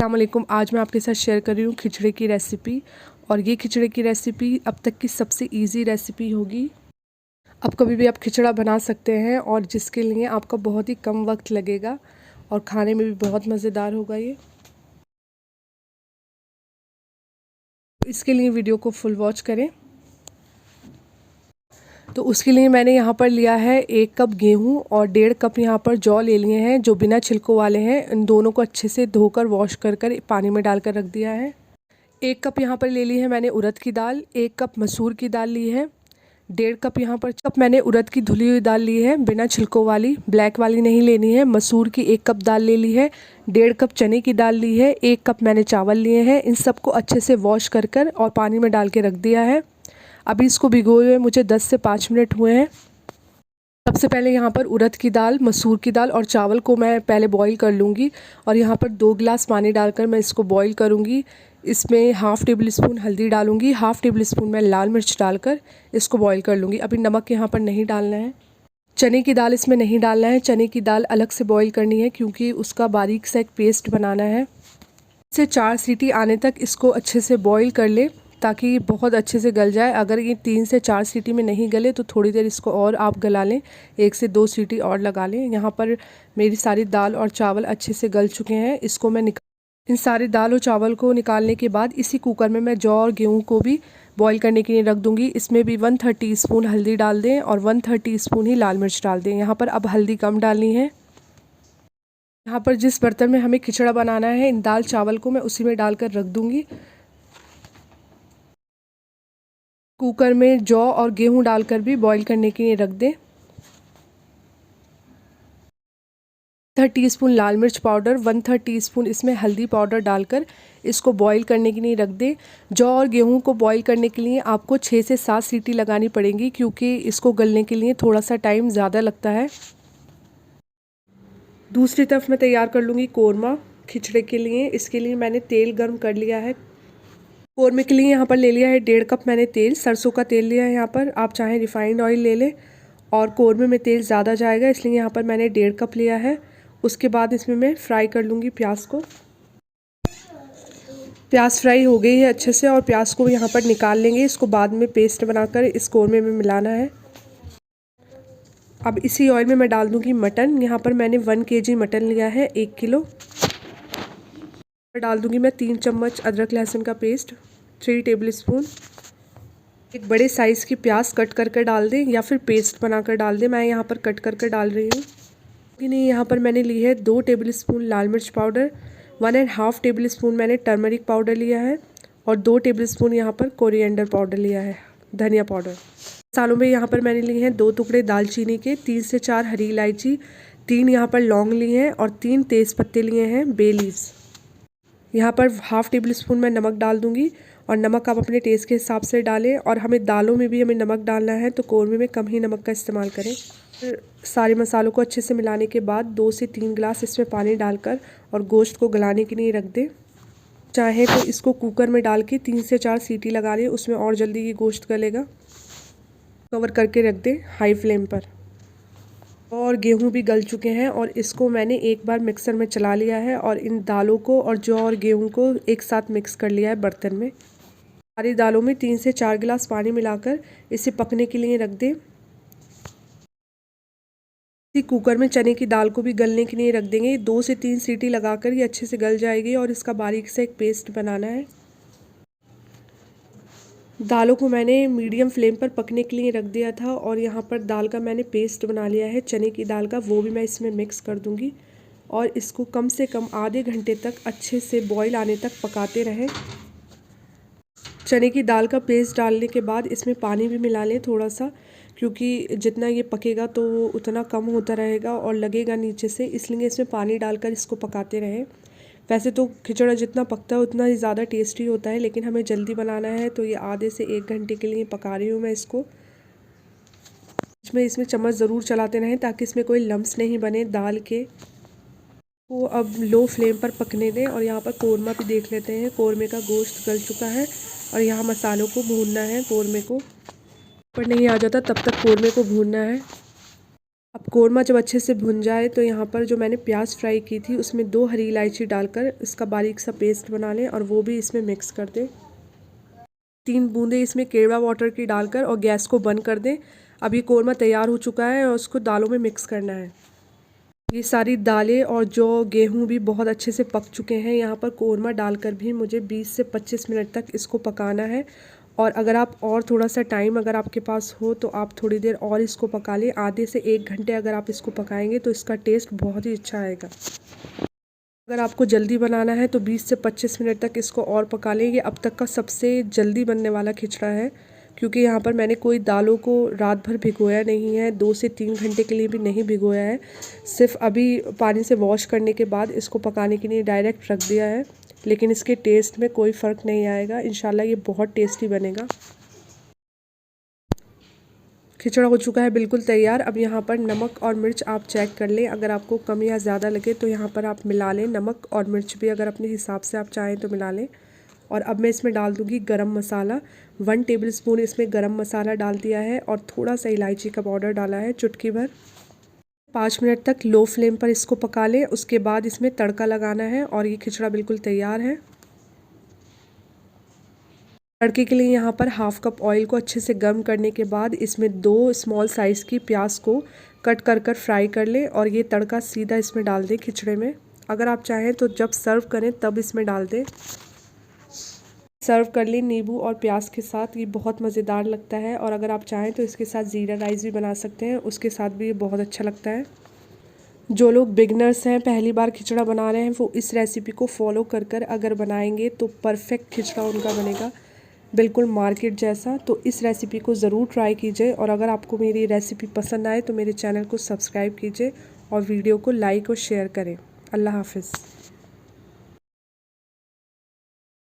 अस्सलामुअलैकुम। आज मैं आपके साथ शेयर कर रही हूँ खिचड़ी की रेसिपी। और ये खिचड़ी की रेसिपी अब तक की सबसे इजी रेसिपी होगी। अब कभी भी आप खिचड़ा बना सकते हैं और जिसके लिए आपका बहुत ही कम वक्त लगेगा और खाने में भी बहुत मज़ेदार होगा ये। इसके लिए वीडियो को फुल वॉच करें। तो उसके लिए मैंने यहाँ पर लिया है 1 कप गेहूँ और 1.5 कप यहाँ पर जौ ले लिए हैं जो बिना छिलकों वाले हैं। इन दोनों को अच्छे से धोकर वॉश कर पानी में डालकर रख दिया है। 1 कप यहाँ पर ले ली है मैंने उड़द की दाल, 1 कप मसूर की दाल ली है, 1.5 कप यहाँ पर मैंने उड़द की धुली हुई दाल ली है, बिना छिलकों वाली, ब्लैक वाली नहीं लेनी है। मसूर की 1 कप दाल ले ली है, 1.5 कप चने की दाल ली है, 1 कप मैंने चावल लिए हैं। इन सबको अच्छे से वॉश कर और पानी में डाल के रख दिया है। अभी इसको भिगोए हुए मुझे 10 से 5 मिनट हुए हैं। सबसे पहले यहाँ पर उड़द की दाल, मसूर की दाल और चावल को मैं पहले बॉईल कर लूँगी और यहाँ पर 2 गिलास पानी डालकर मैं इसको बॉईल करूँगी। इसमें हाफ़ टेबल स्पून हल्दी डालूँगी, हाफ़ टेबल स्पून मैं लाल मिर्च डालकर इसको बॉईल कर लूँगी। अभी नमक यहाँ पर नहीं डालना है। चने की दाल इसमें नहीं डालना है, चने की दाल अलग से बॉईल करनी है क्योंकि उसका बारीक सा एक पेस्ट बनाना है। से 4 सीटी आने तक इसको अच्छे से बॉईल कर ले ताकि बहुत अच्छे से गल जाए। अगर ये 3 से 4 सीटी में नहीं गले तो थोड़ी देर इसको और आप गला लें, 1 से 2 सीटी और लगा लें। यहाँ पर मेरी सारी दाल और चावल अच्छे से गल चुके हैं। इसको मैं इन सारी दाल और चावल को निकालने के बाद इसी कुकर में मैं जौ और गेहूँ को भी बॉईल करने के लिए रख दूँगी। इसमें भी 1/3 टीस्पून हल्दी डाल दें और 1/3 टीस्पून ही लाल मिर्च डाल दें। यहाँ पर अब हल्दी कम डालनी है। यहाँ पर जिस बर्तन में हमें खिचड़ा बनाना है, इन दाल चावल को मैं उसी में डालकर रख दूँगी। कुकर में जौ और गेहूं डालकर भी बॉईल करने के लिए रख दें। 1/3 टीस्पून लाल मिर्च पाउडर, 1/3 टीस्पून इसमें हल्दी पाउडर डालकर इसको बॉईल करने के लिए रख दें। जौ और गेहूं को बॉईल करने के लिए आपको 6 से 7 सीटी लगानी पड़ेंगी क्योंकि इसको गलने के लिए थोड़ा सा टाइम ज़्यादा लगता है। दूसरी तरफ मैं तैयार कर लूँगी कोरमा खिचड़े के लिए। इसके लिए मैंने तेल गर्म कर लिया है। कोरमे के लिए यहाँ पर ले लिया है 1.5 कप मैंने तेल, सरसों का तेल लिया है। यहाँ पर आप चाहें रिफाइंड ऑयल ले लें और कोरमे में तेल ज़्यादा जाएगा इसलिए यहाँ पर मैंने 1.5 कप लिया है। उसके बाद इसमें मैं फ्राई कर लूँगी प्याज को। प्याज फ्राई हो गई है अच्छे से और प्याज को यहाँ पर निकाल लेंगे। इसको बाद में पेस्ट बनाकर इस कोरमे में मिलाना है। अब इसी ऑयल में मैं डाल दूँगी मटन। यहाँ पर मैंने 1 kg मटन लिया है, 1 किलो। डाल दूंगी मैं 3 चम्मच अदरक लहसुन का पेस्ट, 3 टेबल स्पून। एक बड़े साइज़ की प्याज कट करके डाल दें या फिर पेस्ट बनाकर डाल दें। मैं यहाँ पर कट करके डाल रही हूँ। नहीं, यहाँ पर मैंने ली है 2 टेबल स्पून लाल मिर्च पाउडर, 1.5 टेबल स्पून मैंने टर्मरिक पाउडर लिया है और 2 टेबल स्पून यहाँ पर कोरिएंडर पाउडर लिया है, धनिया पाउडर। मसालों में यहाँ पर मैंने लिए हैं 2 टुकड़े दालचीनी के, 3 से 4 हरी इलायची, 3 यहाँ पर लौंग लिए हैं और 3 तेज़ पत्ते लिए हैं, बे लीव्स। यहाँ पर हाफ़ टेबल स्पून मैं नमक डाल दूँगी और नमक आप अपने टेस्ट के हिसाब से डालें। और हमें दालों में भी हमें नमक डालना है तो कोरमे में कम ही नमक का इस्तेमाल करें। फिर सारे मसालों को अच्छे से मिलाने के बाद 2 से 3 गिलास इसमें पानी डालकर और गोश्त को गलाने के लिए रख दें। चाहे तो इसको कुकर में डाल के 3 से 4 सीटी लगा लें, उसमें और जल्दी ये गोश्त गलेगा। कवर करके रख दें हाई फ्लेम पर। और गेहूं भी गल चुके हैं और इसको मैंने एक बार मिक्सर में चला लिया है और इन दालों को और जौ और गेहूं को एक साथ मिक्स कर लिया है बर्तन में। सारी दालों में 3 से 4 गिलास पानी मिलाकर इसे पकने के लिए रख दें। इसी कुकर में चने की दाल को भी गलने के लिए रख देंगे। 2 से 3 सीटी लगाकर ये अच्छे से गल जाएगी और इसका बारीक से एक पेस्ट बनाना है। दालों को मैंने मीडियम फ्लेम पर पकने के लिए रख दिया था और यहाँ पर दाल का मैंने पेस्ट बना लिया है चने की दाल का, वो भी मैं इसमें मिक्स कर दूँगी और इसको कम से कम आधे घंटे तक अच्छे से बॉईल आने तक पकाते रहें। चने की दाल का पेस्ट डालने के बाद इसमें पानी भी मिला लें थोड़ा सा, क्योंकि जितना ये पकेगा तो उतना कम होता रहेगा और लगेगा नीचे से, इसलिए इसमें पानी डालकर इसको पकाते रहें। वैसे तो खिचड़ा जितना पकता है उतना ही ज़्यादा टेस्टी होता है, लेकिन हमें जल्दी बनाना है तो ये आधे से 1 घंटे के लिए पका रही हूँ मैं इसको। इसमें चम्मच ज़रूर चलाते रहें ताकि इसमें कोई लम्स नहीं बने दाल के। वो अब लो फ्लेम पर पकने दें और यहाँ पर कोरमा भी देख लेते हैं। कोरमे का गोश्त गल चुका है और यहाँ मसालों को भूनना है। कोरमे को पर नहीं आ जाता तब तक कोरमे को भूनना है। अब कोरमा जब अच्छे से भुन जाए तो यहाँ पर जो मैंने प्याज फ्राई की थी उसमें 2 हरी इलायची डालकर इसका बारीक सा पेस्ट बना लें और वो भी इसमें मिक्स कर दें। 3 बूंदें इसमें केवड़ा वाटर की डालकर और गैस को बंद कर दें। अब ये कोरमा तैयार हो चुका है और उसको दालों में मिक्स करना है। ये सारी दालें और जो गेहूं भी बहुत अच्छे से पक चुके हैं। यहाँ पर कोरमा डालकर भी मुझे 20 से 25 मिनट तक इसको पकाना है। और अगर आप और थोड़ा सा टाइम अगर आपके पास हो तो आप थोड़ी देर और इसको पका लें। आधे से 1 घंटे अगर आप इसको पकाएंगे तो इसका टेस्ट बहुत ही अच्छा आएगा। अगर आपको जल्दी बनाना है तो 20 से 25 मिनट तक इसको और पका लें। ये अब तक का सबसे जल्दी बनने वाला खिचड़ा है, क्योंकि यहाँ पर मैंने कोई दालों को रात भर भिगोया नहीं है, 2 से 3 घंटे के लिए भी नहीं भिगोया है। सिर्फ अभी पानी से वॉश करने के बाद इसको पकाने के लिए डायरेक्ट रख दिया है। लेकिन इसके टेस्ट में कोई फ़र्क नहीं आएगा। इंशाल्लाह ये बहुत टेस्टी बनेगा। खिचड़ा हो चुका है बिल्कुल तैयार। अब यहाँ पर नमक और मिर्च आप चेक कर लें। अगर आपको कम या ज़्यादा लगे तो यहाँ पर आप मिला लें। नमक और मिर्च भी अगर अपने हिसाब से आप चाहें तो मिला लें। और अब मैं इसमें डाल दूँगी गरम मसाला। 1 टेबलस्पून इसमें गरम मसाला डाल दिया है और थोड़ा सा इलायची का पाउडर डाला है, चुटकी भर। 5 मिनट तक लो फ्लेम पर इसको पका लें। उसके बाद इसमें तड़का लगाना है और ये खिचड़ा बिल्कुल तैयार है। तड़के के लिए यहाँ पर हाफ कप ऑयल को अच्छे से गर्म करने के बाद इसमें 2 स्मॉल साइज़ की प्याज को कट कर फ्राई कर लें और ये तड़का सीधा इसमें डाल दें खिचड़े में। अगर आप चाहें तो जब सर्व करें तब इसमें डाल दें। सर्व कर लें नींबू और प्याज के साथ, ये बहुत मज़ेदार लगता है। और अगर आप चाहें तो इसके साथ ज़ीरा राइस भी बना सकते हैं, उसके साथ भी ये बहुत अच्छा लगता है। जो लोग बिगनर्स हैं, पहली बार खिचड़ा बना रहे हैं, वो इस रेसिपी को फॉलो कर अगर बनाएंगे तो परफेक्ट खिचड़ा उनका बनेगा, बिल्कुल मार्केट जैसा। तो इस रेसिपी को ज़रूर ट्राई कीजिए। और अगर आपको मेरी रेसिपी पसंद आए तो मेरे चैनल को सब्सक्राइब कीजिए और वीडियो को लाइक और शेयर करें। अल्लाह हाफ़िज़।